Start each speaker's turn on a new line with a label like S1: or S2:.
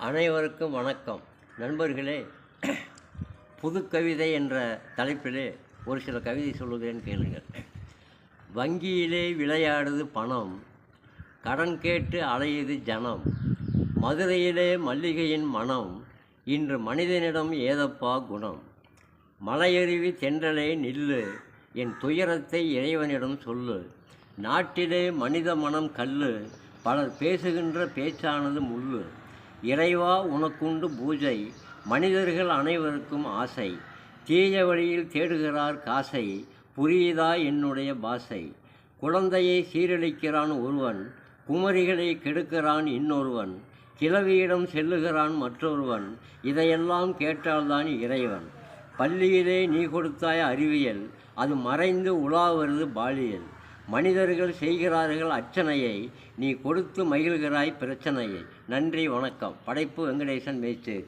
S1: அனைவருக்கும் வணக்கம் நண்பர்களே. புது கவிதை என்ற தலைப்பிலே ஒரு சில கவிதை சொல்லுகிறேன் கேளுங்கள். வங்கியிலே விளையாடுது பணம், கடன் கேட்டு அலையுது ஜனம். மதுரையிலே மல்லிகையின் மனம், இன்று மனிதனிடம் ஏதப்பா குணம். மலையருவி தென்றலே நில்லு, என் துயரத்தை இறைவனிடம் சொல்லு. நாட்டிலே மனித மனம் கல்லு, பலர் பேசுகின்ற பேச்சானது முள்ளு. இறைவா உனக்குண்டு பூஜை, மனிதர்கள் அனைவருக்கும் ஆசை. தீய வழியில் தேடுகிறார் காசை, புரியுதா என்னுடைய பாசை. குழந்தையை சீரழிக்கிறான் ஒருவன், குமரிகளை கெடுக்கிறான் இன்னொருவன். கிழவியிடம் செல்லுகிறான் மற்றொருவன், இதையெல்லாம் கேட்டால்தான் இறைவன். பள்ளியிலே நீ கொடுத்தாய் அறிவியல், அது மறைந்து உலாவருது பாலியல். மனிதர்கள் செய்கிறார்கள் அர்ச்சனையை, நீ கொடுத்து மகிழ்கிறாய் பிரச்சனையை. நன்றி, வணக்கம். படைப்பு வெங்கடேசன் மேச்சேரி.